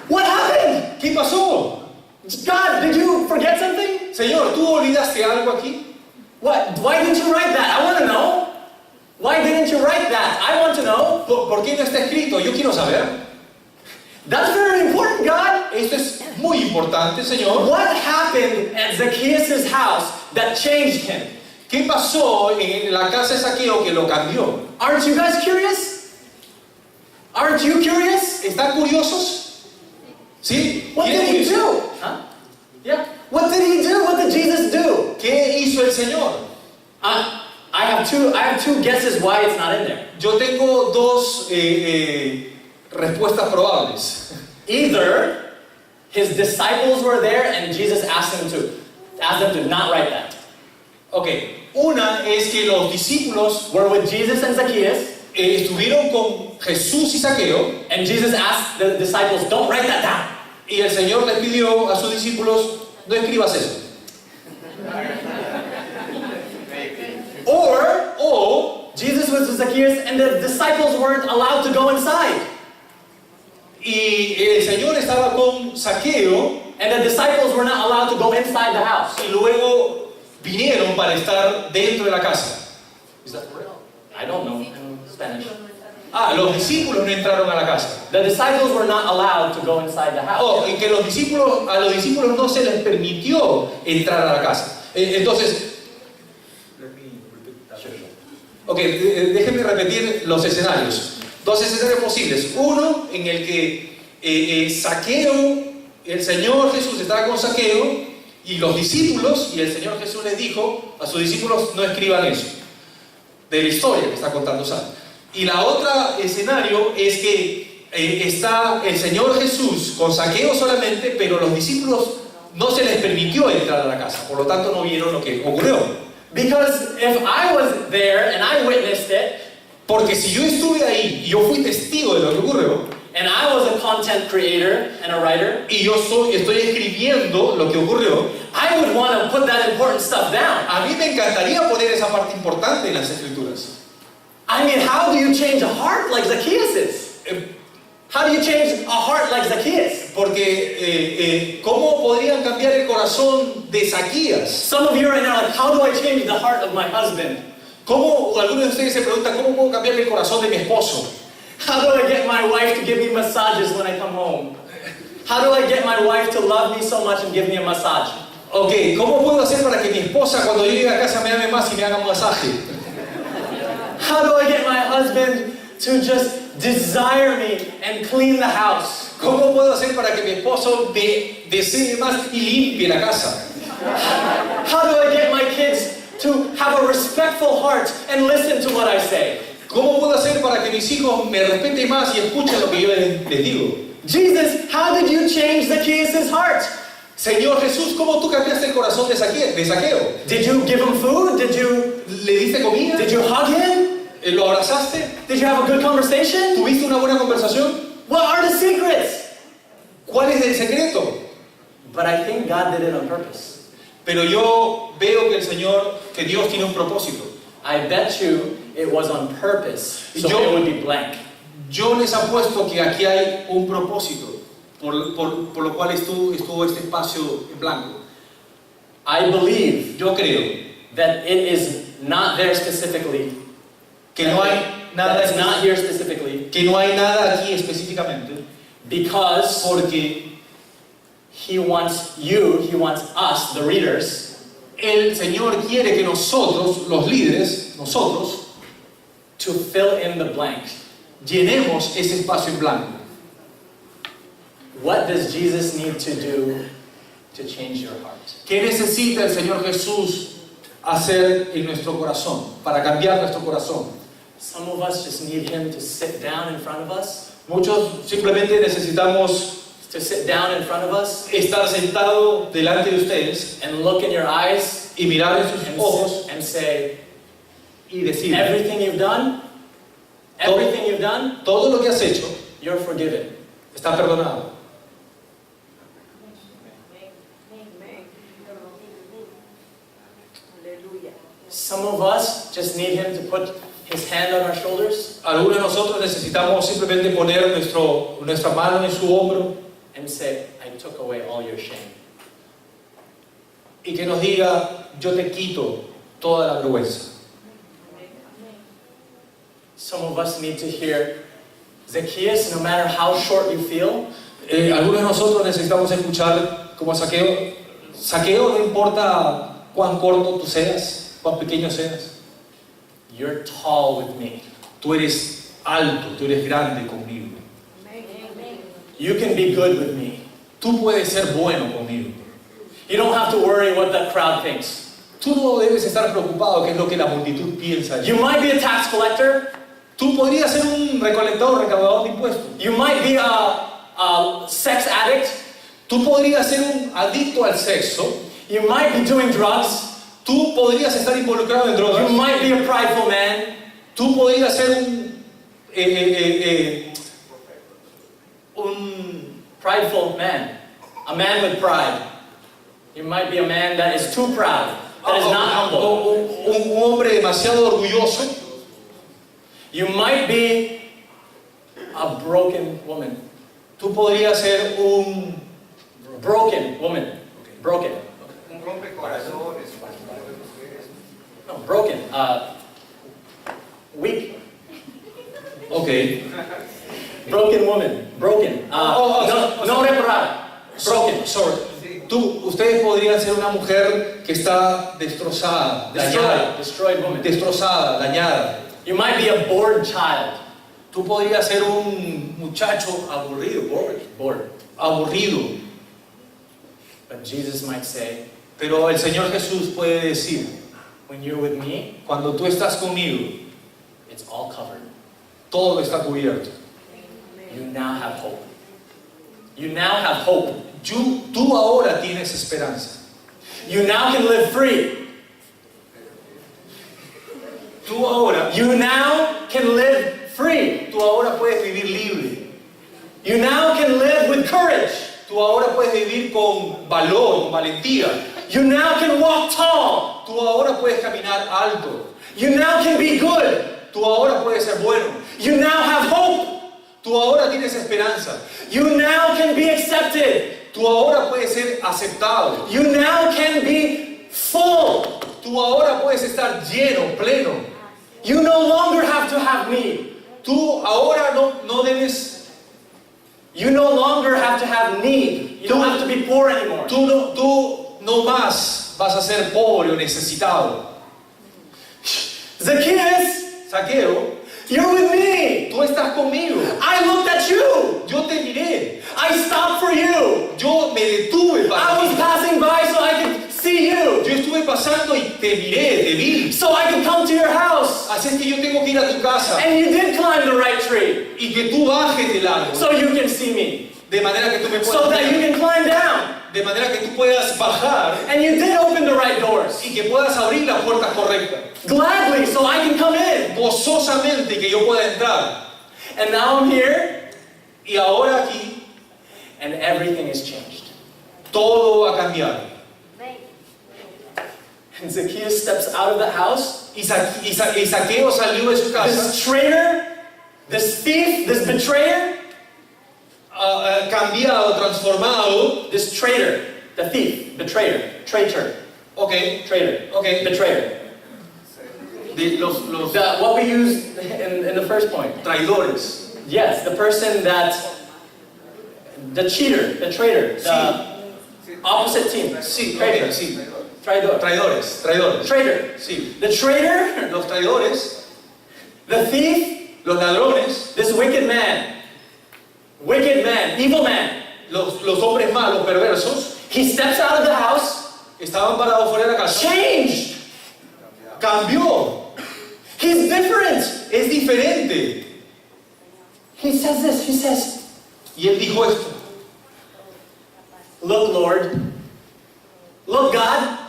What happened? ¿Qué pasó? God, did you forget something? Señor, ¿tú olvidaste algo aquí? What? Why didn't you write that? I want to know. Why didn't you write that? I want to know. ¿Por qué no está escrito? Yo quiero saber. That's very important, God. Esto es muy importante, Señor. What happened at Zacchaeus' house that changed him? ¿Qué pasó en la casa de Zaqueo que lo cambió? Aren't you guys curious? Aren't you curious? ¿Están curiosos? ¿Sí? What did he do? Huh? Yeah. What did he do? What did Jesus do? ¿Qué hizo el Señor? I have two guesses why it's not in there. Yo tengo dos respuestas probables. Either his disciples were there and Jesus asked them to not write that. Una es que los discípulos were with Jesus and Zacchaeus. Estuvieron con Jesús y Zaqueo. And Jesus asked the disciples, don't write that down. Y el Señor les pidió a sus discípulos, no escribas eso. Or Jesus was with Zacchaeus and the disciples weren't allowed to go inside. Y el Señor estaba con Zaqueo and the disciples were not allowed to go inside the house. Y luego vinieron para estar dentro de la casa. Is that real? I don't know Spanish. Los discípulos no entraron a la casa. The disciples were not allowed to go inside the house. Y que a los discípulos no se les permitió entrar a la casa. Entonces, déjenme repetir los escenarios. Dos escenarios posibles. Uno en el que Zaqueo, el Señor Jesús estaba con Zaqueo y los discípulos, y el Señor Jesús les dijo a sus discípulos, no escriban eso, de la historia que está contando San. Y la otra escenario es que está el Señor Jesús con Zaqueo solamente, pero los discípulos no se les permitió entrar a la casa, por lo tanto no vieron lo que ocurrió. Because if I was there and I witnessed it, porque si yo estuve ahí y yo fui testigo de lo que ocurrió, and I was a content creator and a writer, y yo estoy escribiendo lo que ocurrió, I would want to put that important stuff down. A mí me encantaría poner esa parte importante en las escrituras. I mean, how do you change a heart like Zacchaeus? How do you change a heart like Zacchaeus? Porque ¿cómo podrían cambiar el corazón de Zaquías? Some of you right now are like, how do I change the heart of my husband? Algunos de ustedes se preguntan, ¿cómo puedo cambiar el corazón de mi esposo? How do I get my wife to give me massages when I come home? How do I get my wife to love me so much and give me a massage? ¿Cómo puedo hacer para que mi esposa cuando llegue a casa me ame más y me haga un masaje? How do I get my husband to just desire me and clean the house? ¿Cómo puedo hacer para que mi esposo me desee más y limpie la casa? How do I get my kids to have a respectful heart and listen to what I say? ¿Cómo puedo hacer para que mis hijos me respeten más y escuchen lo que yo les digo? Jesus, how did you change Zacchaeus' heart? Señor Jesús, ¿cómo tú cambiaste el corazón de Zaqueo? Did you give him food? ¿Le diste comida? Did you hug him? ¿Lo abrazaste? Did you have a good conversation? ¿Tuviste una buena conversación? What are the secrets? ¿Cuál es el secreto? But I think God did it on purpose. Pero yo veo que Dios tiene un propósito. I bet you it was on purpose, so Yo- it would be blank. Yo les apuesto que aquí hay un propósito por lo cual estuvo este espacio en blanco. I believe Yo creo that it is not there specifically. que no hay That nada, it's not here specifically que no hay nada aquí específicamente, because porque He wants us, the readers, el Señor quiere que nosotros, los líderes, nosotros, to fill in the blank. llenemos ese espacio en blanco. What does Jesus need to do to change your heart? ¿Qué necesita el Señor Jesús hacer en nuestro corazón, para cambiar nuestro corazón? Some of us just need Him to sit down in front of us, Muchos simplemente necesitamos estar sentado delante de ustedes and look in your eyes y mirar en sus ojos and say, y decir, everything you've done, todo lo que has hecho you're forgiven. está perdonado. Some of us just need Him to put His hand on our shoulders Algunos de nosotros necesitamos simplemente poner nuestra mano en su hombro and say, I took away all your shame. y que nos diga, yo te quito toda la vergüenza. Some of us need to hear, Zacchaeus, no matter how short you feel, Algunos de nosotros necesitamos escuchar como Zaqueo. Zaqueo, no importa cuán corto tú seas, cuán pequeño seas, you're tall with me. tú eres alto, tú eres grande conmigo. You can be good with me. Tú puedes ser bueno conmigo. You don't have to worry what the crowd thinks. Tú no debes estar preocupado qué es lo que la multitud piensa. You might be a tax collector. Tú podrías ser un recolectador, recaudador de impuestos. You might be a sex addict. Tú podrías ser un adicto al sexo. You might be doing drugs. Tú podrías estar involucrado en drogas. You might be a prideful man. Tú podrías ser un Prideful man. A man with pride. You might be a man that is too proud. That is not humble. un hombre demasiado orgulloso. You might be a broken woman. Tú podrías ser un Broken woman. Broken. Un rompecorazones. No, broken. Weak. ok. Broken woman. Broken. No reparar. Broken. Sorry. Ustedes podrían ser una mujer que está destrozada, dañada, Destroyed woman. destrozada, dañada. You might be a bored child. Tú podrías ser un muchacho aburrido, Bored. aburrido. But Jesus might say, Pero el Señor Jesús puede decir, when you're with me, cuando tú estás conmigo, it's all covered. todo está cubierto. You now have hope. You now have hope. Tú ahora tienes esperanza. You now can live free. Tú ahora Can live free. Tú ahora puedes vivir libre. You now can live with courage. Tú ahora puedes vivir con valor, con valentía. You now can walk tall. Tú ahora puedes caminar alto. You now can be good. Tú ahora puedes ser bueno. You now have hope. Tú ahora tienes esperanza. You now can be accepted. Tú ahora puedes ser aceptado. You now can be full. Tú ahora puedes estar lleno, pleno. You no longer have to have need. Tú ahora no debes. You no longer have to have need. You don't have to be poor anymore. Tú no más vas a ser pobre o necesitado. Zacchaeus, Zaqueo, you're with me. tú estás conmigo. I looked at you. Yo te miré. I stopped for you. Yo me detuve para I was ti. passing by so I could see you. Yo estuve pasando y te miré, te vi. So I could come to your house. Así es que yo tengo que ir a tu casa And you did climb the right tree. y que tú bajes del árbol So you can see me. de manera que tú me So puedas that you ver, can climb down. de manera que tú puedas bajar And you did open the right doors. y que puedas abrir las puertas correctas, Gladly, so I can come in. gozosamente, y que yo pueda entrar. And now I'm here. Y ahora aquí and everything is changed. Todo va a cambiar. And Zacchaeus steps out of the house. Y Zaqueo salió de su casa, This traitor, this thief, this betrayer, cambiado, transformado. this traitor, the thief, betrayer, traitor, Ok, traitor, ok. betrayer. Los What we used in the first point. traidores. Yes, the person that, the cheater, the traitor, the opposite team. Sí, Traitor. ok, sí. Traidor. Traidores. Traitor. Sí. The traitor, Los traidores, the thief, los ladrones, this wicked man, evil man. los hombres malos, perversos, He steps out of the house, estaban parados fuera de la casa. changed. Cambió. He's different. Es diferente. He says this, he says, Y él dijo esto. look, Lord, look, God,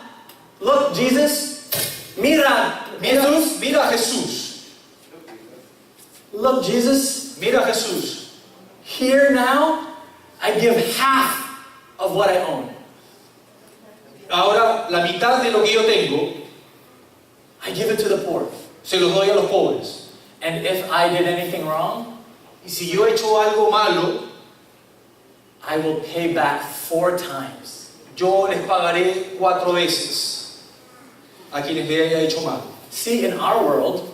look, Jesus, mira, Jesus, Mira a Jesús. look, Jesus, Mira a Jesús. here now, I give half of what I own. Ahora la mitad de lo que yo tengo I give it to the poor. se los doy a los pobres. And if I did anything wrong, Y si yo he hecho algo malo, I will pay back 4 times. yo les pagaré 4 veces a quienes le haya hecho mal. See, in our world,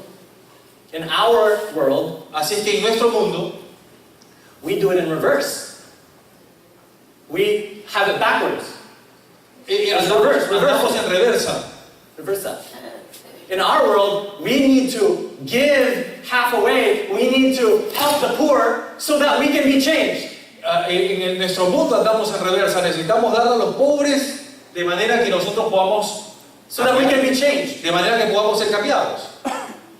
Así es que en nuestro mundo we do it in reverse. We have it backwards. andamos en reversa. Reverse that. In our world, we need to give half away. We need to help the poor so that we can be changed. En nuestro mundo andamos en reversa. Necesitamos dar a los pobres de manera que nosotros podamos So that we can be changed. de manera que podamos ser cambiados.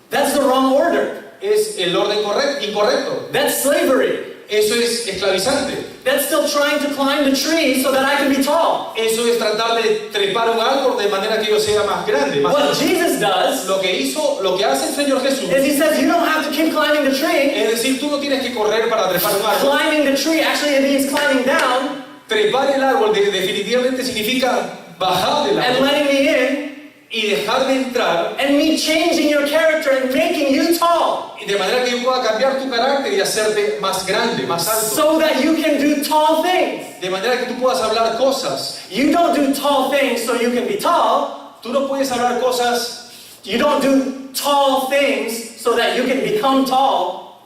That's the wrong order. Es el orden incorrecto. That's slavery. Eso es esclavizante. That's still trying to climb the tree so that I can be tall. Eso es tratar de trepar un árbol de manera que yo sea más grande, más What alto. Jesus does Lo que hace el Señor Jesús is he says you don't have to keep climbing the tree. es decir, tú no tienes que correr para trepar un árbol. Climbing the tree actually it means climbing down Trepar el árbol definitivamente significa bajar del and árbol letting me in y dejar de entrar and me changing your character and making you tall de manera que yo pueda cambiar tu carácter y hacerte más grande, más alto. so that you can do tall things. De manera que tú puedas hablar cosas. You don't do tall things so you can be tall. Tú no puedes hablar cosas. You don't do tall things so that you can become tall.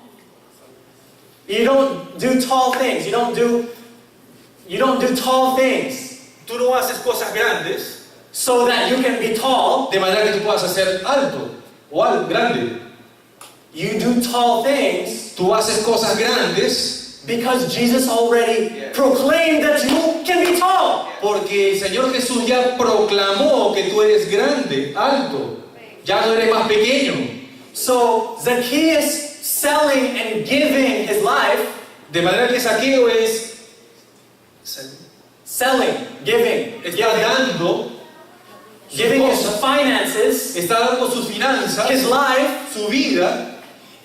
You don't do tall things. You don't do tall things Tú no haces cosas grandes so that you can be tall. de manera que tú puedas hacer alto o grande. You do tall things Tú haces cosas grandes because Jesus already proclaimed that you can be tall. porque el Señor Jesús ya proclamó que tú eres grande, alto. Ya no eres más pequeño. So Zacchaeus selling and giving his life, De manera que Zaqueo es selling, giving, está dando sus giving his cosas, finances, está dando sus finanzas, his life, su vida,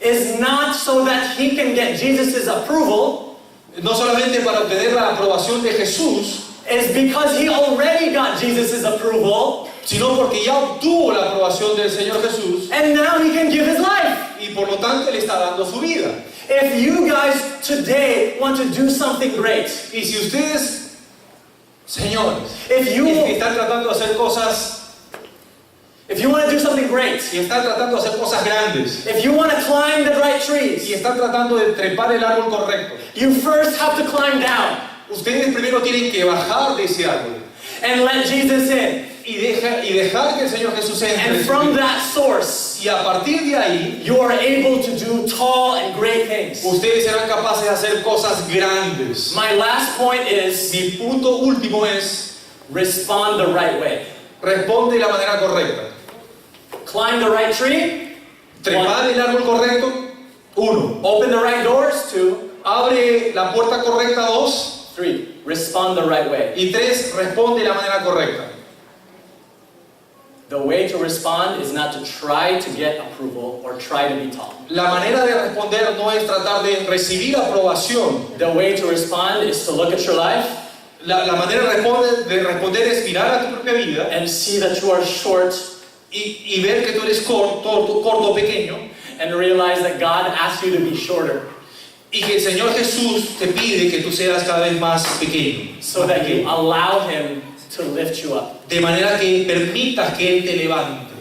is not so that he can get Jesus' approval. no solamente para obtener la aprobación de Jesús, Is because he already got Jesus' approval, sino porque ya obtuvo la aprobación del Señor Jesús and now he can give his life. y por lo tanto Él está dando su vida. If you guys today want to do something great, Y si ustedes, señores, if you están tratando de hacer cosas, want to do something great, si están tratando de hacer cosas grandes, if you want to climb the right si trees, están tratando de trepar el árbol correcto, you first have to climb down ustedes primero tienen que bajar de ese árbol and let Jesus in. y dejar que el Señor Jesús entre. And from that source, Y a partir de ahí, you are able to do tall and great things. ustedes serán capaces de hacer cosas grandes. My last point is Mi punto último es, respond the right way. responde de la manera correcta. Climb the right tree. Trepar el árbol correcto, 1. Open the right doors. 2. Abre la puerta correcta, 2. 3. Respond the right way. Y 3. Responde de la manera correcta. The way to respond is not to try to get approval or try to be tall. La manera de responder no es tratar de recibir aprobación. The way to respond is to look at your life La manera de responder es mirar a tu propia vida and see that you are short y ver que tú eres corto, pequeño, and realize that God asked you to be shorter y que el Señor Jesús te pide que tú seas cada vez más pequeño, so that you allow Him to lift you up. de manera que permitas que Él te levante.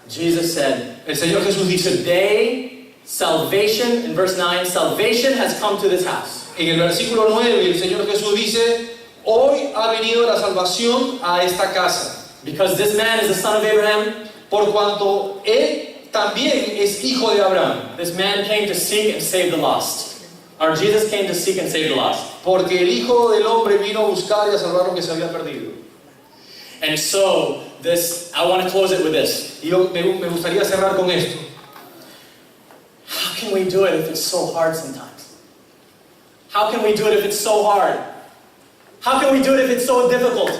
Jesus said, El Señor Jesús dice today, salvation, in verse 9, salvation has come to this house. en el versículo 9, el Señor Jesús dice: hoy ha venido la salvación a esta casa, Because this man is the son of Abraham, por cuanto Él también es hijo de Abraham. this man came to seek and save the lost. Or Jesus came to seek and save the lost. Porque el Hijo del Hombre vino a buscar y a salvar lo que se había perdido. And so, I want to close it with this. Y yo me gustaría cerrar con esto. How can we do it if it's so hard sometimes? How can we do it if it's so hard? How can we do it if it's so difficult?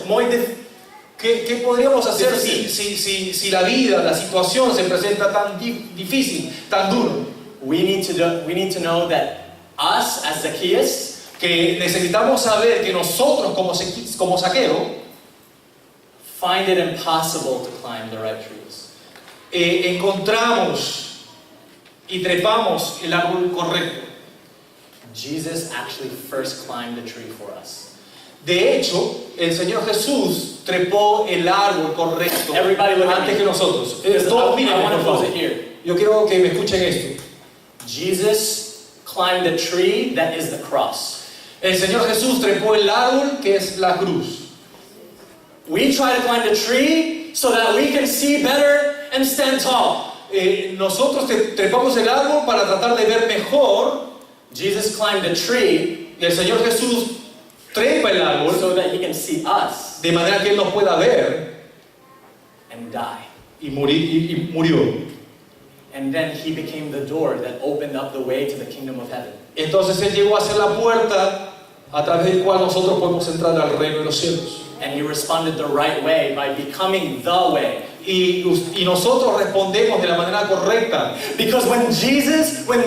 ¿Qué podríamos hacer si la vida, la situación se presenta tan difícil, tan duro? We need to know that us as Zacchaeus, Que necesitamos saber que nosotros como Zaqueo find it impossible to climb the right trees. encontramos y trepamos el árbol correcto. Jesus actually first climbed the tree for us. De hecho, el Señor Jesús trepó el árbol correcto Everybody look at antes me. que nosotros. I Mírenme, want to por close favor. it here. Yo quiero que me escuchen esto. Jesus climbed the tree that is the cross. El Señor Jesús trepó el árbol que es la cruz. We try to climb the tree so that we can see better and stand tall. Nosotros trepamos el árbol para tratar de ver mejor. Jesus climbed the tree Y el Señor Jesús trepa el árbol so that He can see us de manera que Él nos pueda ver and die. y murió. And then He became the door that opened up the way to the kingdom of heaven. Entonces Él llegó a ser la puerta a través del cual nosotros podemos entrar al reino de los cielos. And He responded the right way by becoming the way. Y nosotros respondemos de la manera correcta. Because when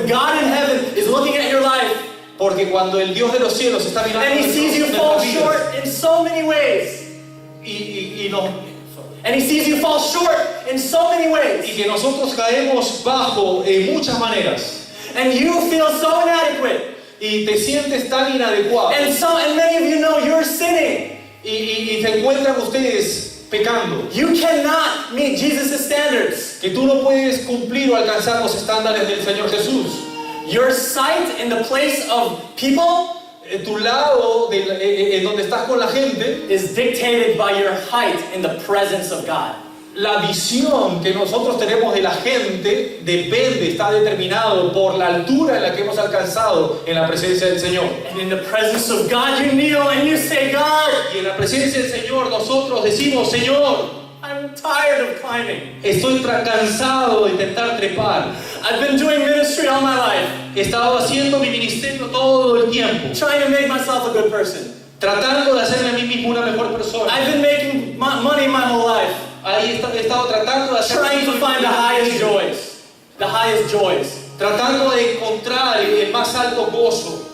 God in heaven is looking at your life, Porque cuando el Dios de los cielos está mirando and He sees you nuestras fall vidas, short in so many ways, and He sees you fall short in so many y ways, que nosotros caemos bajo en muchas maneras and you feel so inadequate, y te sientes tan inadecuado and many of you know you're sinning. y se encuentran ustedes pecando, You cannot meet Jesus' standards. que tú no puedes cumplir o alcanzar los estándares del Señor Jesús. Your sight in the place of people Tu lado en donde estás con la gente, is dictated by your height in the presence of God. la visión que nosotros tenemos de la gente está determinado por la altura en la que hemos alcanzado en la presencia del Señor. And in the presence of God, you kneel and you say, God, Y en la presencia del Señor nosotros decimos: Señor, I'm tired of climbing. estoy cansado de intentar trepar. I've been doing ministry all my life, He estado haciendo mi ministerio todo el tiempo, trying to make myself a good person. tratando de hacerme a mí mismo una mejor persona. I've been making money my whole life, He estado tratando de hacer trying to find the highest joys. tratando de encontrar el más alto gozo.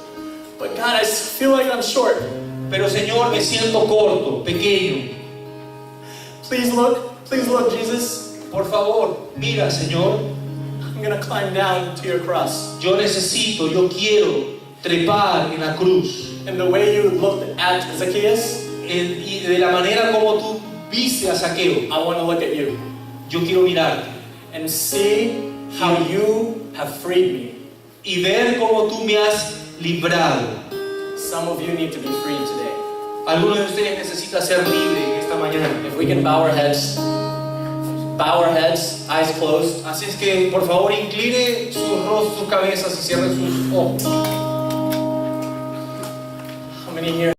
But God, I feel like I'm short. Pero Señor, me siento corto, pequeño. Please look, Jesus. Por favor, mira, Señor, I'm going to climb down to your cross. yo quiero trepar en la cruz. And the way you looked at Zacchaeus, Y de la manera como tú viste a Zaqueo, I want to look at you yo quiero mirarte and see how you have freed me. y ver cómo tú me has librado. Some of you need to be freed today. Algunos de ustedes necesitan ser libres esta mañana. If we can bow our heads, eyes closed. Así es que, por favor, incline sus rostros, sus cabezas y cierren sus ojos. How many here